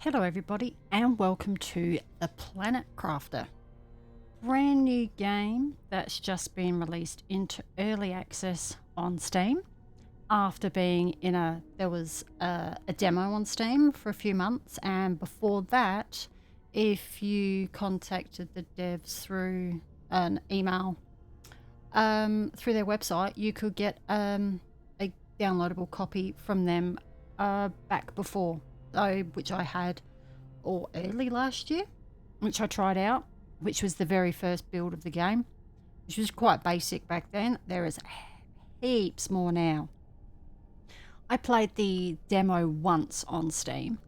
Hello everybody and welcome to the Planet Crafter. Brand new game that's just been released into early access on Steam after being in there was a demo on Steam for a few months, and before that, if you contacted the devs through an email through their website, you could get a downloadable copy from them back before, which I had early last year, which I tried out, which was the very first build of the game, which was quite basic back then. There is heaps more now. I played the demo once on Steam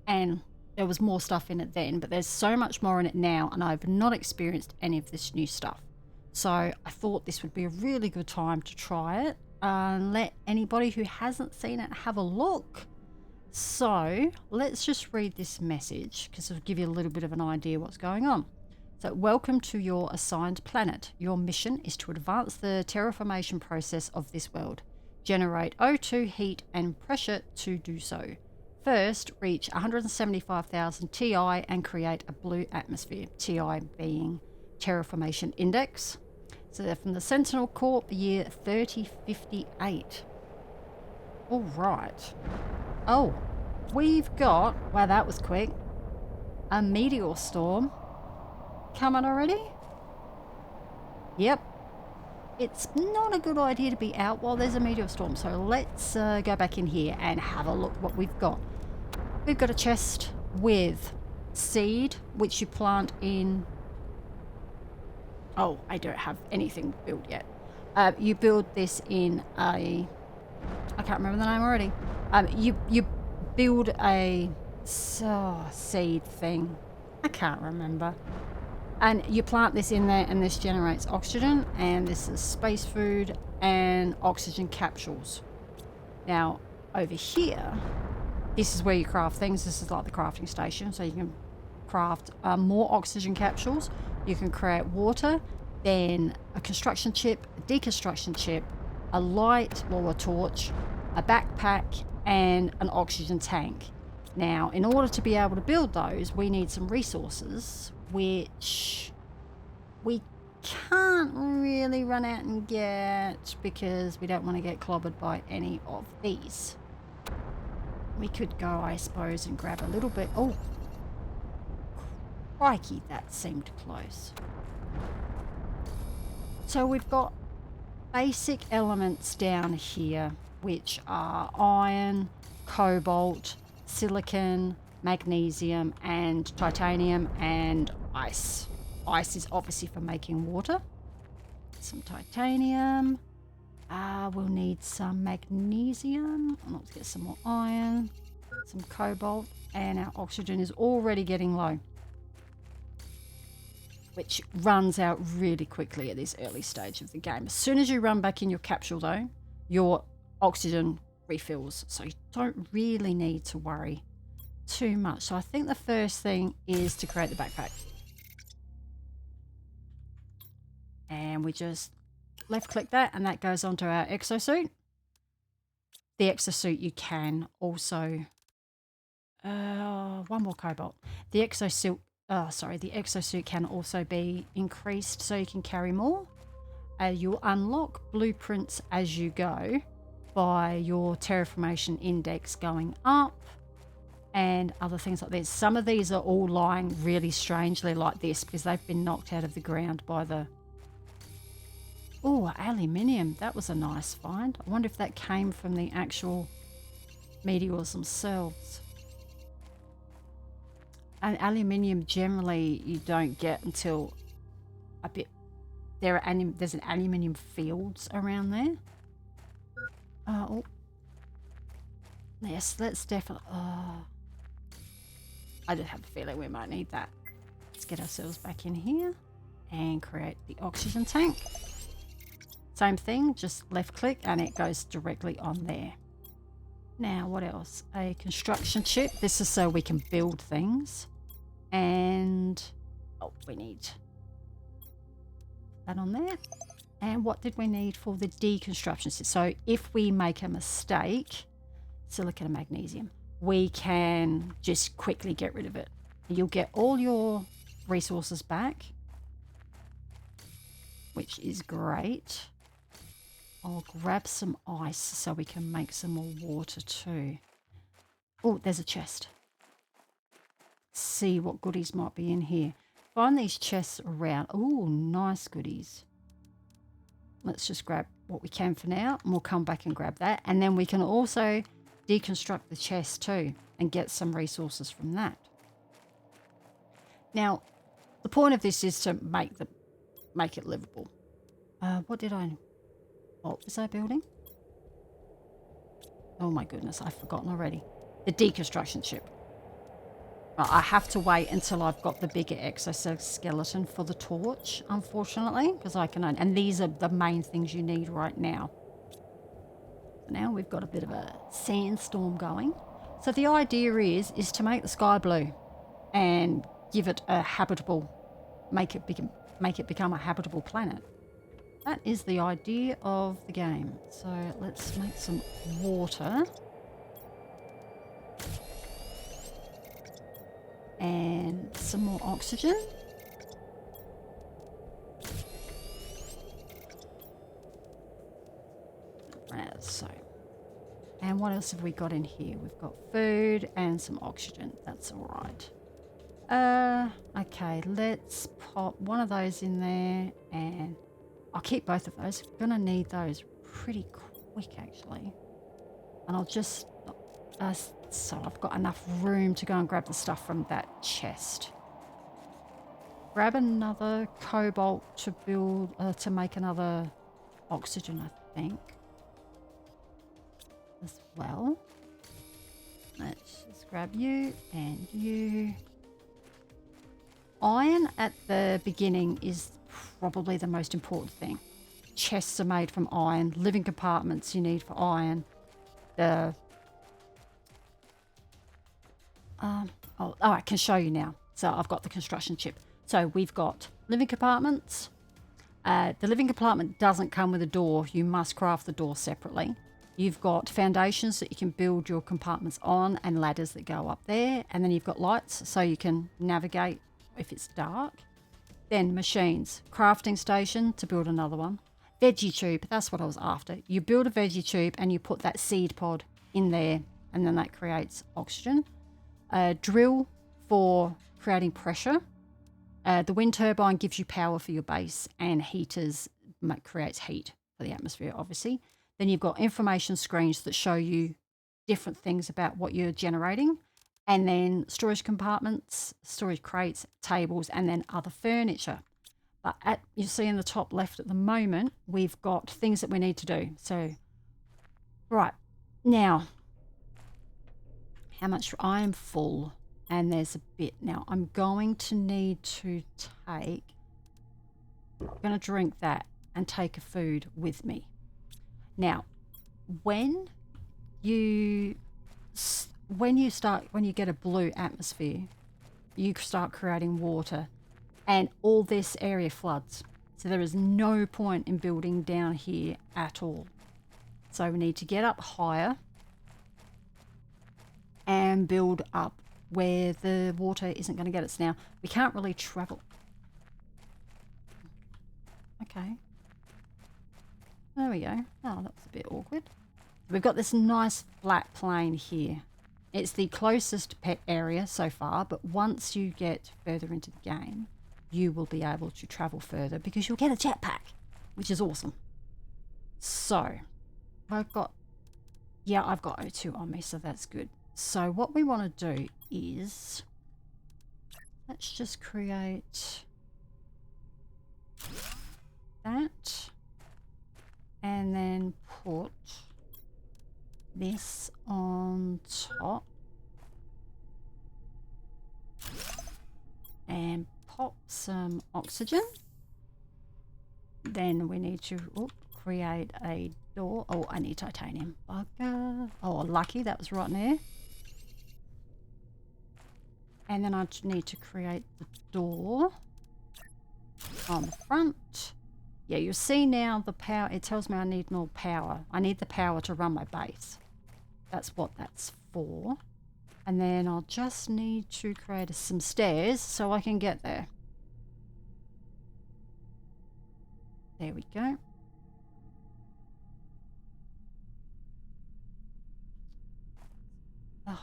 and there was more stuff in it then, but there's so much more in it now and I've not experienced any of this new stuff. So I thought this would be a really good time to try it and let anybody who hasn't seen it have a look. So let's just read this message because it'll give you a little bit of an idea what's going on. So, welcome to your assigned planet. Your mission is to advance the terraformation process of this world. Generate O2, heat and pressure to do so. First, reach 175,000 TI and create a blue atmosphere, TI being Terraformation Index. So they're from the Sentinel Corps, year 3058. All right. Oh, we've got, wow, that was quick, a meteor storm coming already. Yep. It's not a good idea to be out while there's a meteor storm, so let's go back in here and have a look what we've got. We've got a chest with seed, which you plant in... Oh, I don't have anything built yet. You build this in a... I can't remember the name already. You build a seed thing. I can't remember. And you plant this in there and this generates oxygen, and this is space food and oxygen capsules. Now, over here, this is where you craft things. This is like the crafting station, so you can craft more oxygen capsules. You can create water, then a construction chip, a deconstruction chip, a light or a torch, a backpack, and an oxygen tank. Now, in order to be able to build those, we need some resources, which we can't really run out and get because we don't want to get clobbered by any of these. We could go, I suppose, and grab a little bit. Oh, crikey, that seemed close. So we've got basic elements down here, which are iron, cobalt, silicon, magnesium, and titanium, and ice. Ice is obviously for making water. Some titanium. We'll need some magnesium. Let's get some more iron, some cobalt, and our oxygen is already getting low, which runs out really quickly at this early stage of the game. As soon as you run back in your capsule, though, your oxygen refills, so you don't really need to worry too much. So I think the first thing is to create the backpack. And we just left click that and that goes onto our exosuit. The exosuit you can also... one more cobalt. The exosuit... the exosuit can also be increased so you can carry more. You'll unlock blueprints as you go by your terraformation index going up and other things like this. Some of these are all lying really strangely like this because they've been knocked out of the ground by the... Oh, aluminium. That was a nice find. I wonder if that came from the actual meteors themselves. And aluminium generally you don't get until a bit... There's an aluminium fields around there. Oh. Yes, let's definitely... I just have a feeling we might need that. Let's get ourselves back in here and create the oxygen tank. Same thing, just left click and it goes directly on there. Now, what else? A construction chip. This is so we can build things. And... oh, we need that on there. And what did we need for the deconstruction? So if we make a mistake, silicon and magnesium. we can just quickly get rid of it. You'll get all your resources back, which is great. I'll grab some ice so we can make some more water too. Oh, there's a chest. See what goodies might be in here. Find these chests around. Oh, nice goodies. Let's just grab what we can for now, and we'll come back and grab that. And then we can also deconstruct the chest too and get some resources from that. Now, the point of this is to make it livable. What was I building? Oh my goodness, I've forgotten already. The deconstruction ship. I have to wait until I've got the bigger exoskeleton for the torch, unfortunately, because I can only, and these are the main things you need right now. Now we've got a bit of a sandstorm going. So the idea is to make the sky blue and give it a habitable, make it become a habitable planet. That is the idea of the game. So let's make some water. And some more oxygen. So, and what else have we got in here? We've got food and some oxygen. That's all right. Okay, let's pop one of those in there, and I'll keep both of those. I'm gonna need those pretty quick, actually. And I'll just so I've got enough room to go and grab the stuff from that chest. Grab another cobalt to build, to make another oxygen, I think, as well. Let's just grab you and you. Iron at the beginning is probably the most important thing. Chests are made from iron. Living compartments you need for iron. I can show you now. So I've got the construction chip. So we've got living compartments. The living compartment doesn't come with a door. You must craft the door separately. You've got foundations that you can build your compartments on and ladders that go up there. And then you've got lights so you can navigate if it's dark. Then machines. Crafting station to build another one. Veggie tube. That's what I was after. You build a veggie tube and you put that seed pod in there, and then that creates oxygen. Drill for creating pressure. The wind turbine gives you power for your base, and heaters creates heat for the atmosphere, obviously. Then you've got information screens that show you different things about what you're generating, and then storage compartments, storage crates, tables, and then other furniture. But you see in the top left at the moment, we've got things that we need to do. So, right now, how much I am full, and there's a bit now. I'm going to need to take. I'm going to drink that and take a food with me. Now, when you get a blue atmosphere, you start creating water, and all this area floods. So there is no point in building down here at all. So we need to get up higher and build up where the water isn't going to get us. Now, we can't really travel. Okay. There we go. Oh, that's a bit awkward. We've got this nice flat plain here. It's the closest pet area so far, but once you get further into the game, you will be able to travel further because you'll get a jetpack, which is awesome. So, I've got O2 on me, so that's good. So what we want to do is, let's just create that, and then put this on top, and pop some oxygen. Then we need to create a door. Oh, I need titanium. Bugger. Oh, lucky, that was right in there. And then I need to create the door on the front. Yeah, you'll see now the power. It tells me I need more power. I need the power to run my base. That's what that's for. And then I'll just need to create some stairs so I can get there. There we go. Oh.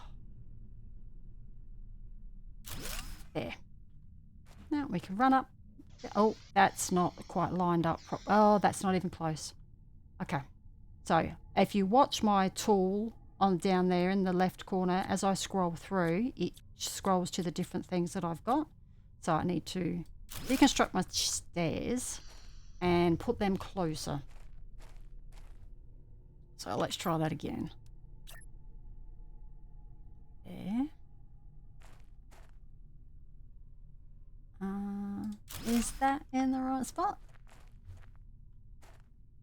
There. Now we can run up. Oh, that's not quite lined up. Oh, that's not even close. Okay. So if you watch my tool on down there in the left corner, as I scroll through, it scrolls to the different things that I've got. So I need to reconstruct my stairs and put them closer. So let's try that again. There. Is that in the right spot?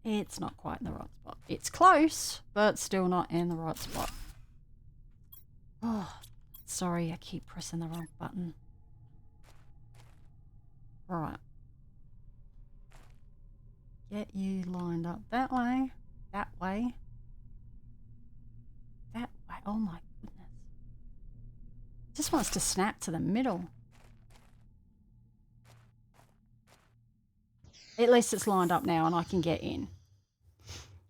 It's not quite in the right spot. It's close, but still not in the right spot. Oh, sorry, I keep pressing the wrong button. Right. Get you lined up that way, that way, that way. Oh my goodness. Just wants to snap to the middle. At least it's lined up now and I can get in.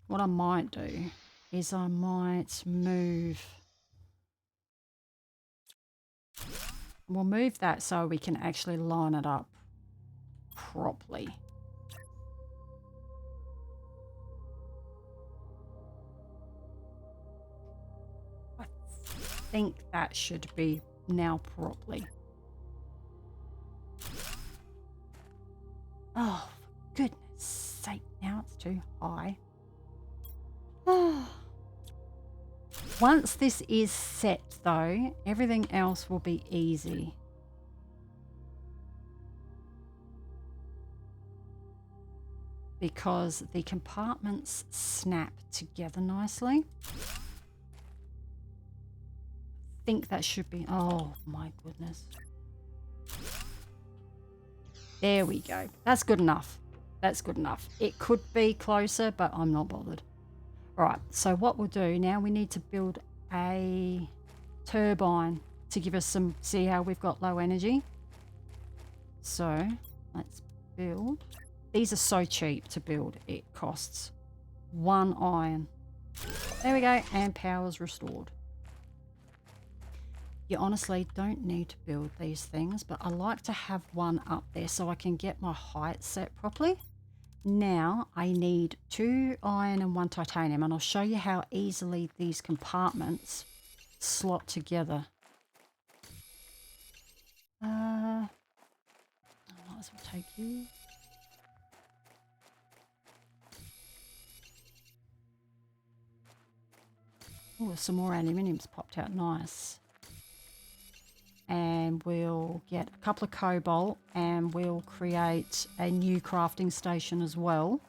What I might do is I might move. We'll move that so we can actually line it up properly. I think that should be now properly. Oh, for goodness sake, now it's too high. Once this is set though, everything else will be easy. Because the compartments snap together nicely. I think that should be, oh my goodness. There we go. That's good enough. That's good enough. It could be closer, but I'm not bothered. Right, so what we'll do now, we need to build a turbine to give us some, see how we've got low energy. So let's build. These are so cheap to build. It costs 1 iron. There we go, and power's restored. You honestly don't need to build these things, but I like to have one up there so I can get my height set properly. Now I need 2 iron and 1 titanium, and I'll show you how easily these compartments slot together. I might as well take you. Oh, some more aluminium's popped out, nice. And we'll get a couple of cobalt and we'll create a new crafting station as well.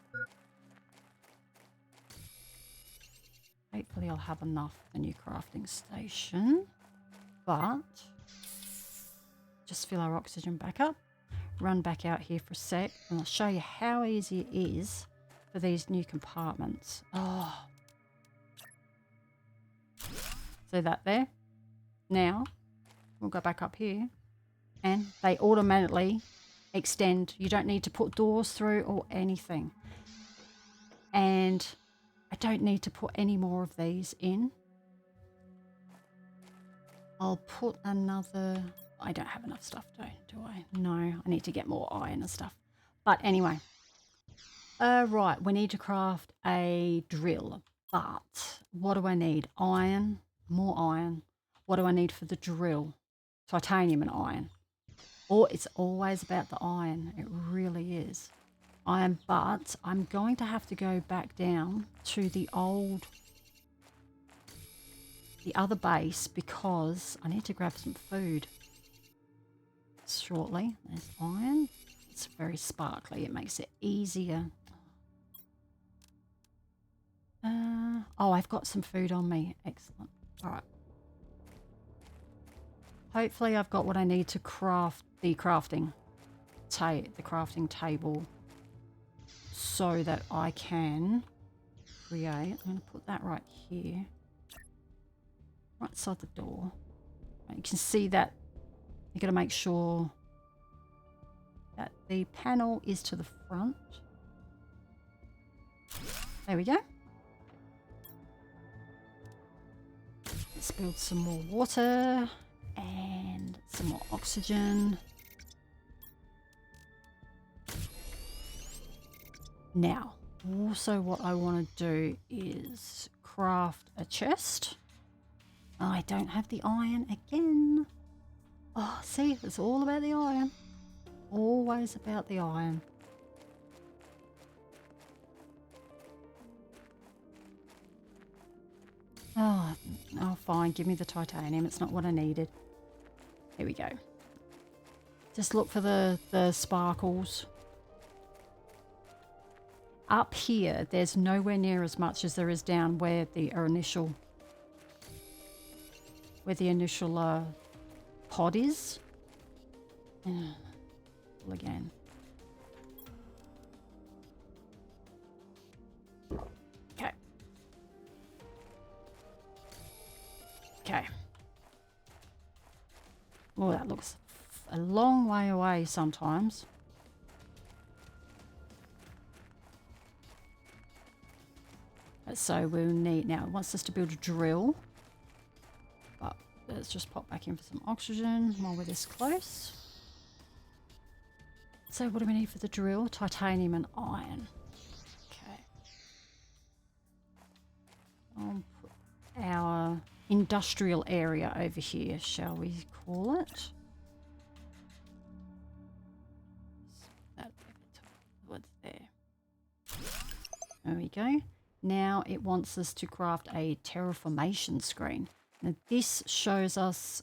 Hopefully I'll have enough for the new crafting station, but just fill our oxygen back up, run back out here for a sec, and I'll show you how easy it is for these new compartments. Oh, see that there? Now we'll go back up here and they automatically extend. You don't need to put doors through or anything. And I don't need to put any more of these in. I'll put another, I don't have enough stuff, do I? No, I need to get more iron and stuff. But anyway, right, we need to craft a drill. But what do I need? Iron, more iron. What do I need for the drill? Titanium and iron. Or it's always about the iron. It really is. Iron, but I'm going to have to go back down to the other base because I need to grab some food shortly. There's iron. It's very sparkly. It makes it easier. Oh, I've got some food on me. Excellent. All right. Hopefully I've got what I need to craft the crafting table so that I can create. I'm going to put that right here, right side the door. You can see that you've got to make sure that the panel is to the front. There we go. Let's build some more water and some more oxygen. Now, also what I want to do is craft a chest. I don't have the iron again. Oh, see, it's all about the iron. Always about the iron. Oh, fine. Give me the titanium. It's not what I needed. Here we go. Just look for the sparkles. Up here, there's nowhere near as much as there is down where the initial pod is. Again. Okay. Okay. Oh, that looks a long way away sometimes. So we'll need, now it wants us to build a drill. But let's just pop back in for some oxygen while we're this close. So what do we need for the drill? Titanium and iron. Okay. I'll put our industrial area over here, shall we call it? That what's there. There we go. Now it wants us to craft a terraformation screen. Now this shows us,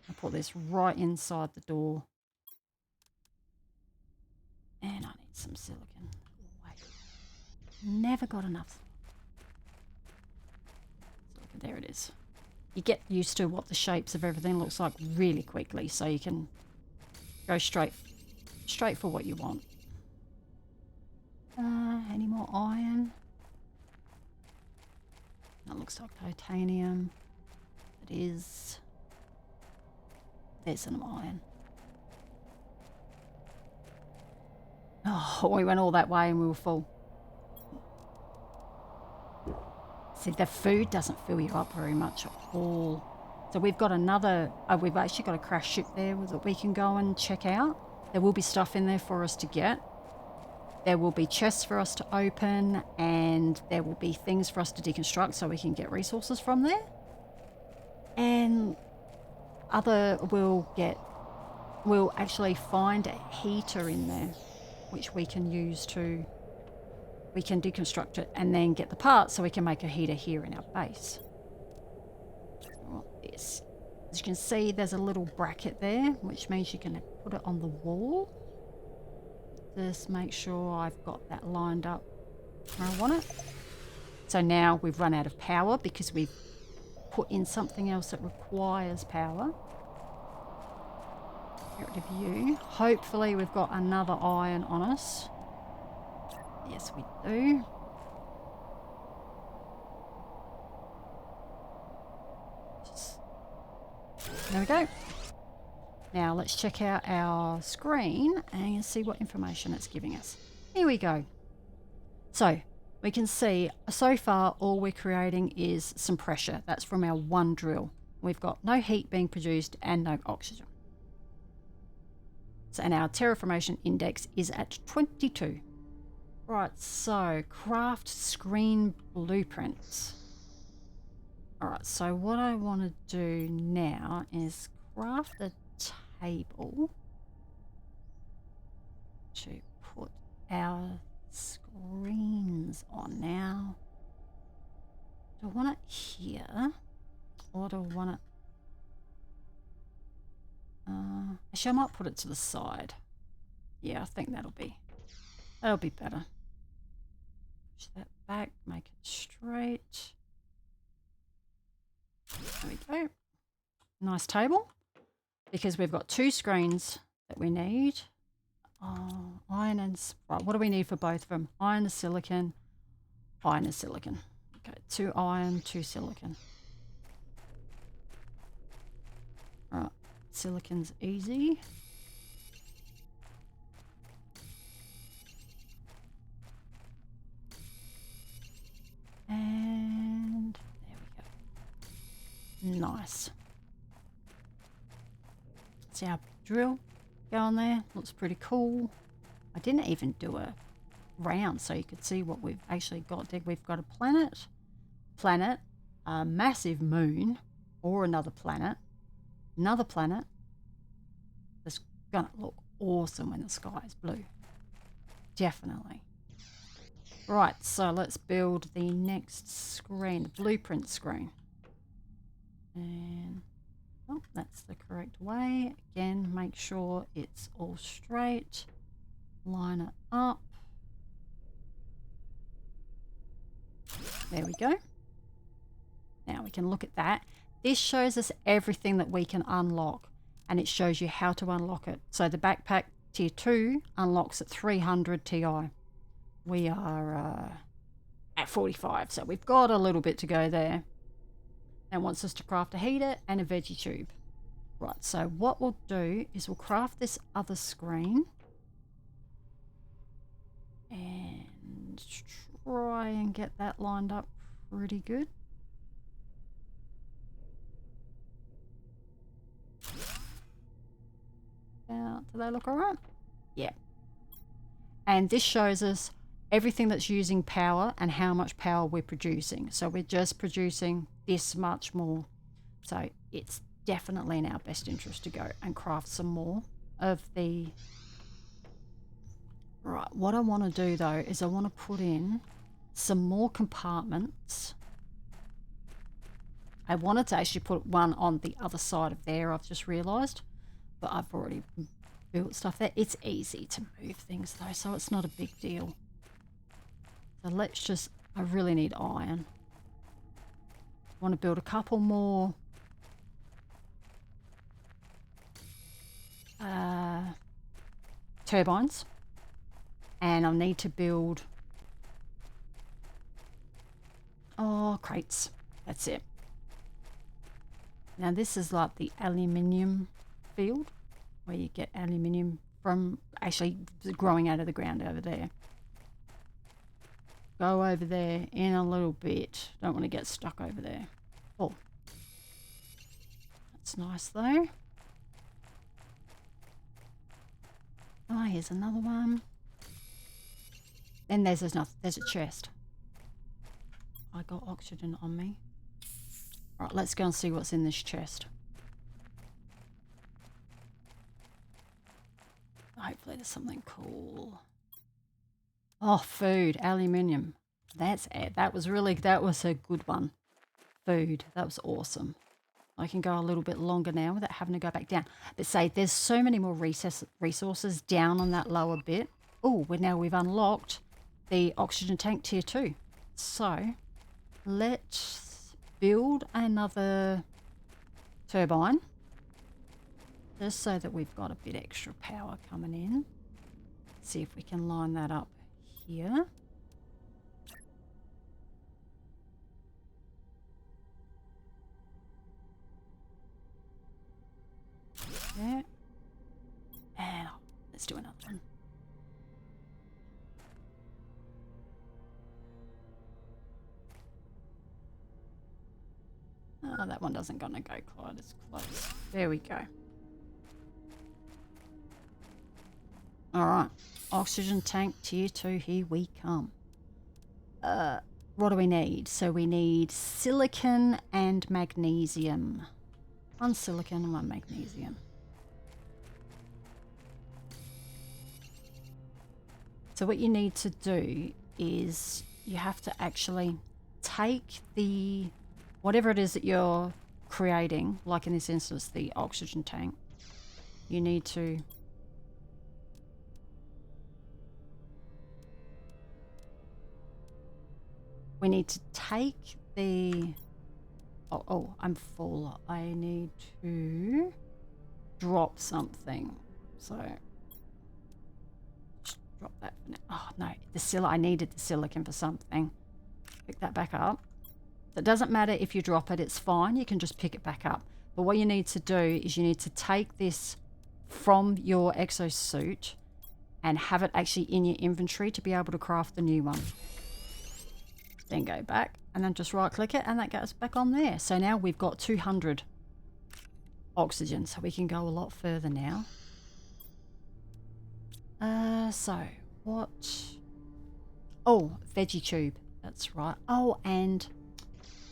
I'll put this right inside the door. And I need some silicon. Wait. Never got enough. Silicon, there it is. You get used to what the shapes of everything looks like really quickly, so you can go straight for what you want. Any more iron? That looks like titanium. It is. There's some iron. Oh, we went all that way and we were full. See, the food doesn't fill you up very much at all. So we've got another, we've actually got a crash ship there that we can go and check out. There will be stuff in there for us to get. There will be chests for us to open, and there will be things for us to deconstruct so we can get resources from there. And we'll actually find a heater in there, which we can use to, we can deconstruct it and then get the parts so we can make a heater here in our base. This. As you can see, there's a little bracket there, which means you can put it on the wall. Just make sure I've got that lined up where I want it. So now we've run out of power because we've put in something else that requires power. Get rid of you. Hopefully we've got another iron on us. Yes, we do. There we go. Now let's check out our screen and see what information it's giving us. Here we go. So we can see so far all we're creating is some pressure. That's from our one drill. We've got no heat being produced and no oxygen. So, and our terraformation index is at 22. Right, so craft screen blueprints. Alright, so what I want to do now is craft a table to put our screens on. Now, do I want it here or do I want it? Actually, I might put it to the side. Yeah, I think that'll be better. Push that back, make it straight. There we go. Nice table. Because we've got two screens that we need. Iron and... Right, what do we need for both of them? Iron and silicon. Iron and silicon. Okay, 2 iron, 2 silicon. silicon's easy. And there we go. Nice. See our drill going there? Looks pretty cool. I didn't even do a round so you could see what we've actually got there. We've got a planet, a massive moon, or another planet. That's gonna look awesome when the sky is blue. Definitely. Right, so let's build the next screen, the blueprint screen. And oh, that's the correct way. Again, make sure it's all straight. Line it up. There we go. Now we can look at that. This shows us everything that we can unlock, and it shows you how to unlock it. So the backpack tier 2 unlocks at 300 Ti. We are at 45, so we've got a little bit to go there. It wants us to craft a heater and a veggie tube. Right, so what we'll do is we'll craft this other screen and try and get that lined up pretty good. Do they look all right? Yeah. And this shows us everything that's using power and how much power we're producing. So we're just producing this much more. So it's definitely in our best interest to go and craft some more of the... Right, what I want to do though is I want to put in some more compartments. I wanted to actually put one on the other side of there, I've just realised. But I've already built stuff there. It's easy to move things though, so it's not a big deal. So let's just, I really need iron. I want to build a couple more turbines. And I'll need to build, crates. That's it. Now this is like the aluminium field, where you get aluminium from actually growing out of the ground over there. Go over there in a little bit. Don't want to get stuck over there. Oh, that's nice though. Oh, here's another one. Then there's a chest. I got oxygen on me. Right, let's go and see what's in this chest. Hopefully there's something cool. Oh, food, aluminium. That's it. That was a good one. Food, that was awesome. I can go a little bit longer now without having to go back down. But say there's so many more resources down on that lower bit. Oh, now we've unlocked the oxygen tank tier 2. So let's build another turbine. Just so that we've got a bit extra power coming in. See if we can line that up here. There. And let's do another one. Oh, that one doesn't gonna go quite as close. There we go. Alright, oxygen tank tier 2, here we come. What do we need? So we need silicon and magnesium. One silicon and one magnesium. So what you need to do is you have to actually take the, whatever it is that you're creating, like in this instance, the oxygen tank, you need to we need to take the, oh, I'm full. I need to drop something. So just drop that for now. Oh no, I needed the silicon for something. Pick that back up. It doesn't matter if you drop it, it's fine. You can just pick it back up. But what you need to do is you need to take this from your exosuit and have it actually in your inventory to be able to craft the new one. Then go back and then just right click it and that goes back on there. So now we've got 200 oxygen, so we can go a lot further now. So what? Oh, veggie tube. That's right. Oh, and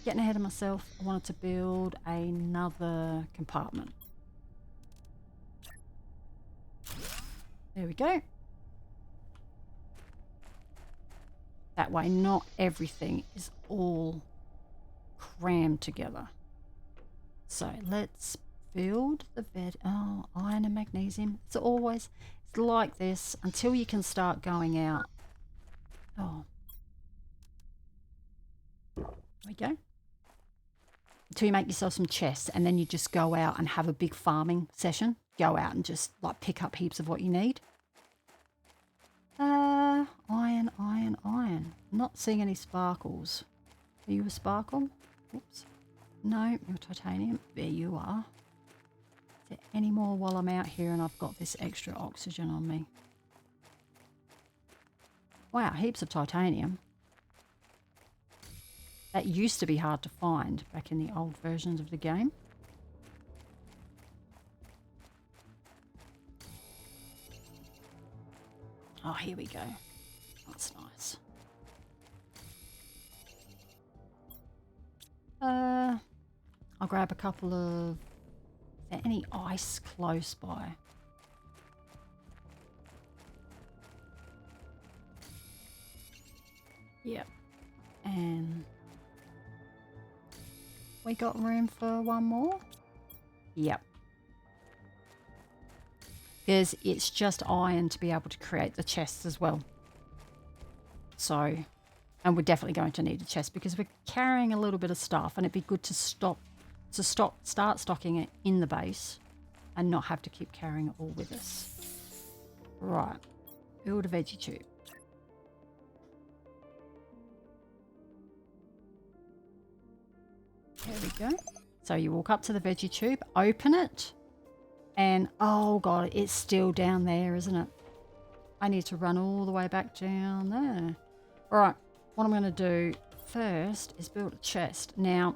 getting ahead of myself, I wanted to build another compartment. There we go. That way not everything is all crammed together. So let's build the iron and magnesium. It's always like this until you can start going out. Oh, there we go. Until you make yourself some chests and then you just go out and have a big farming session. Go out and just like pick up heaps of what you need. Iron, iron, iron. Not seeing any sparkles. Are you a sparkle? Oops. No, you're titanium. There you are. Is there any more while I'm out here and I've got this extra oxygen on me? Wow, heaps of titanium. That used to be hard to find back in the old versions of the game. Oh, here we go. That's nice. I'll grab a couple of... Is there any ice close by? Yep. And... we got room for one more? Yep. Because it's just iron to be able to create the chests as well. So, and we're definitely going to need a chest because we're carrying a little bit of stuff and it'd be good to start stocking it in the base and not have to keep carrying it all with us. Right, build a veggie tube. There we go. So you walk up to the veggie tube, open it, and oh god, it's still down there, isn't it? I need to run all the way back down there. All right, what I'm going to do first is build a chest. Now,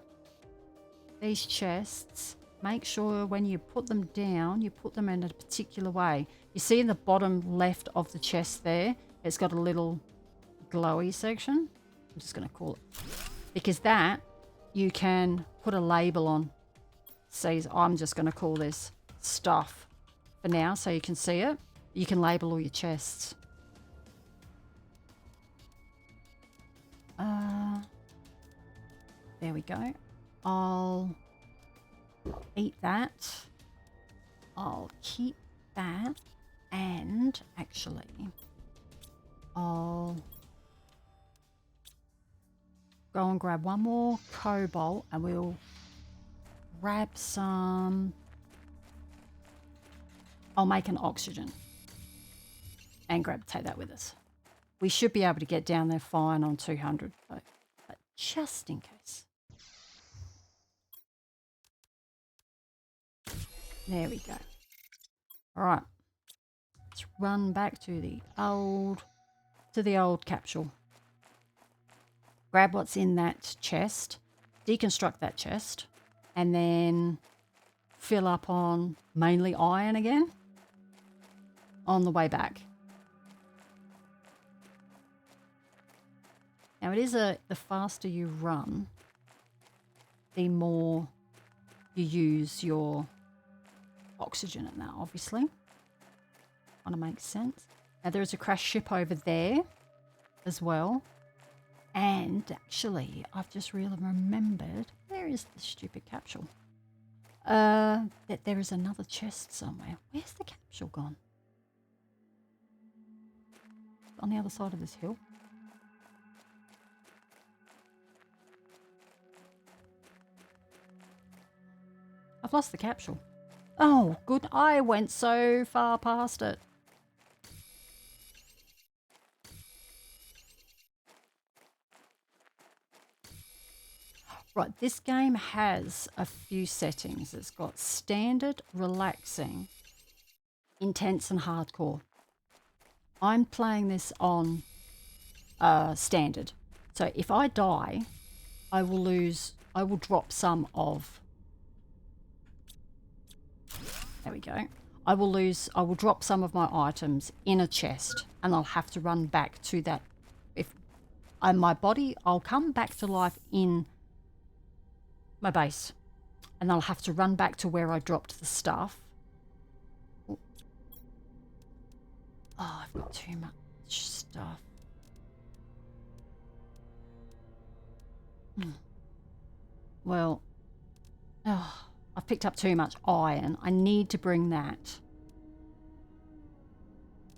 these chests, make sure when you put them down, you put them in a particular way. You see in the bottom left of the chest there, it's got a little glowy section. I'm just going to call it, because that you can put a label on. See, I'm just going to call this stuff for now so you can see it. You can label all your chests. There we go. I'll eat that. I'll keep that. And actually, I'll go and grab one more cobalt and we'll grab some. I'll make an oxygen and take that with us. We should be able to get down there fine on 200, but just in case. There we go. All right, let's run back to the old capsule. Grab what's in that chest, deconstruct that chest, and then fill up on mainly iron again on the way back. Now it is the faster you run, the more you use your oxygen in that, obviously. Kind of makes sense. Now there is a crashed ship over there as well. And actually, I've just really remembered, where is the stupid capsule? That there is another chest somewhere. Where's the capsule gone? On the other side of this hill. I've lost the capsule. Oh, good. I went so far past it. Right, this game has a few settings. It's got standard, relaxing, intense and hardcore. I'm playing this on standard. So if I die, I will drop some of, there we go. I will drop some of my items in a chest and I'll have to run back to that. If my body, I'll come back to life in my base and I'll have to run back to where I dropped the stuff. Oh, I've got too much stuff. Well, I've picked up too much iron. I need to bring that.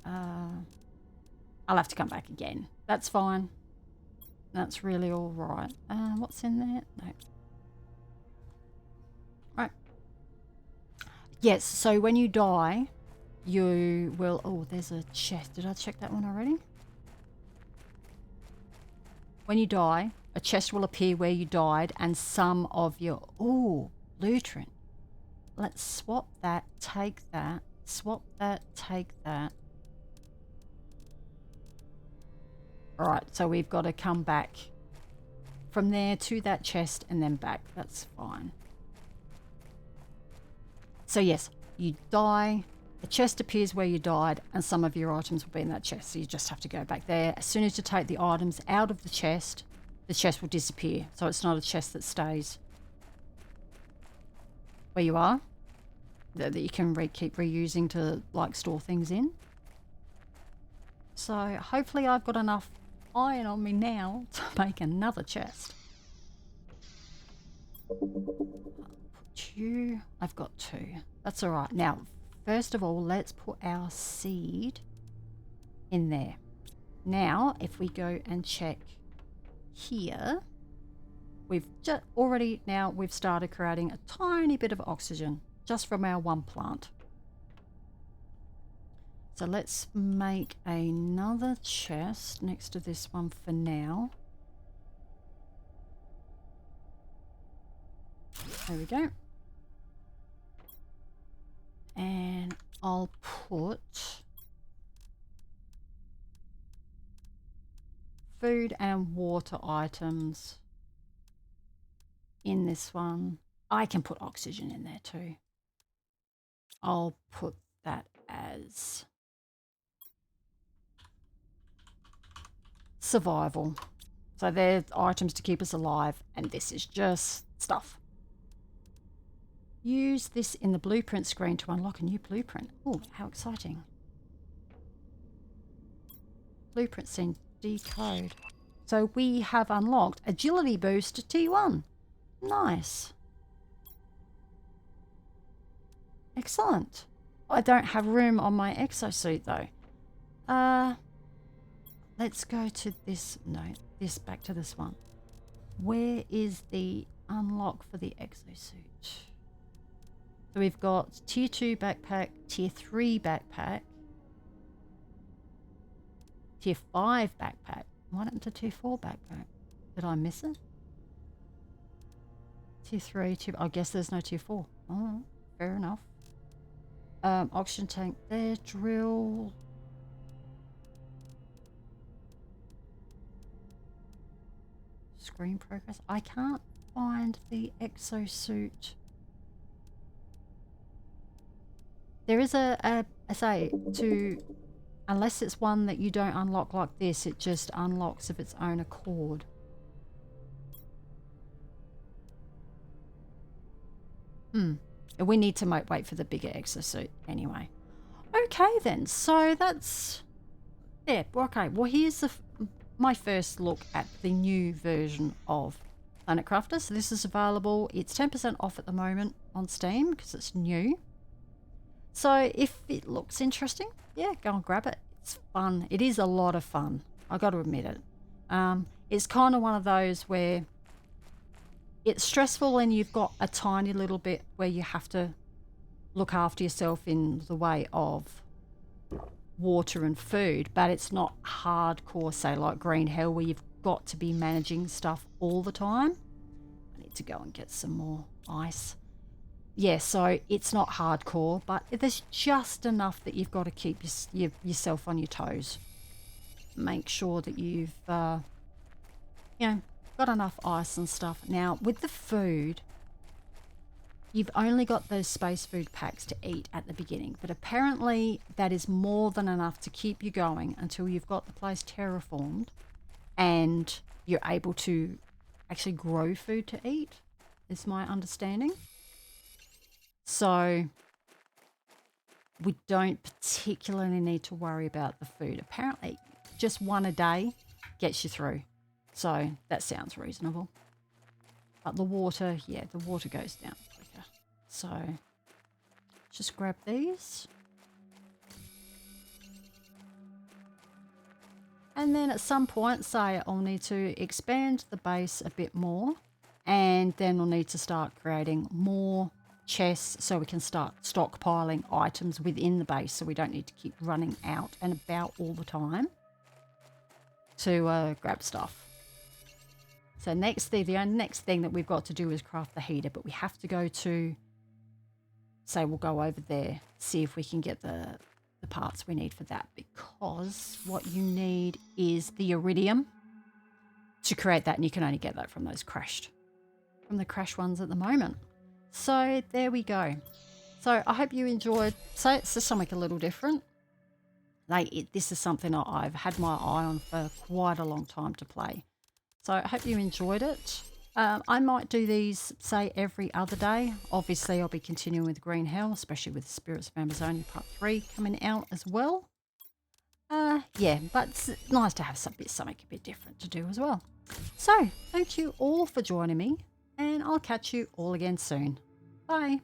I'll have to come back again. That's fine. That's really all right. What's in there? No. Right. Yes, so when you die, you will... Oh, there's a chest. Did I check that one already? When you die, a chest will appear where you died and some of your... Oh, blueprint. Let's swap that, take that, swap that, take that. Alright, so we've got to come back from there to that chest and then back. That's fine. So yes, you die, a chest appears where you died and some of your items will be in that chest. So you just have to go back there. As soon as you take the items out of the chest will disappear. So it's not a chest that stays where you are, that you can keep reusing to like store things in. So hopefully I've got enough iron on me now to make another chest. I've got 2. That's all right. Now, first of all, let's put our seed in there. Now, if we go and check here, we've just we've started creating a tiny bit of oxygen just from our one plant. So let's make another chest next to this one for now. There we go. And I'll put food and water items in this one. I can put oxygen in there too. I'll put that as survival. So they're items to keep us alive, and this is just stuff. Use this in the blueprint screen to unlock a new blueprint. Oh, how exciting. Blueprint scene decode. So we have unlocked agility boost T1. Nice. Excellent. I don't have room on my exosuit though. Let's go to this. No, this back to this one. Where is the unlock for the exosuit? So we've got tier 2 backpack, tier 3 backpack, tier 5 backpack. What happened to tier 4 backpack? Did I miss it? Tier 3, I guess there's no tier 4. Oh, fair enough. Oxygen tank there, drill. Screen progress. I can't find the exosuit. There is unless it's one that you don't unlock like this, it just unlocks of its own accord. We need to wait for the bigger exosuit anyway. Okay then, so that's... Yeah, okay. Well, here's my first look at the new version of Planet Crafter. So this is available. It's 10% off at the moment on Steam because it's new. So if it looks interesting, yeah, go and grab it. It's fun. It is a lot of fun. I got to admit it. It's kind of one of those where it's stressful and you've got a tiny little bit where you have to look after yourself in the way of water and food, but it's not hardcore, say like Green Hell, where you've got to be managing stuff all the time. And need to go and get some more ice. Yeah, so it's not hardcore, but there's just enough that you've got to keep yourself on your toes. Make sure that you've, you know, got enough ice and stuff. Now, with the food, you've only got those space food packs to eat at the beginning, but apparently that is more than enough to keep you going until you've got the place terraformed and you're able to actually grow food to eat, is my understanding. So we don't particularly need to worry about the food. Apparently just one a day gets you through. So that sounds reasonable. But the water, yeah, the water goes down quicker. So just grab these. And then at some point, say I'll need to expand the base a bit more. And then we'll need to start creating more chests so we can start stockpiling items within the base so we don't need to keep running out and about all the time to grab stuff. So next thing, the next thing that we've got to do is craft the heater, but we have to go to, say we'll go over there, see if we can get the parts we need for that, because what you need is the iridium to create that, and you can only get that from the crash ones at the moment. So there we go. So I hope you enjoyed. So it's just something a little different. This is something I've had my eye on for quite a long time to play. So I hope you enjoyed it. I might do these, say, every other day. Obviously, I'll be continuing with Green Hell, especially with Spirits of Amazonia Part 3 coming out as well. Yeah, but it's nice to have something a bit different to do as well. So, thank you all for joining me, and I'll catch you all again soon. Bye.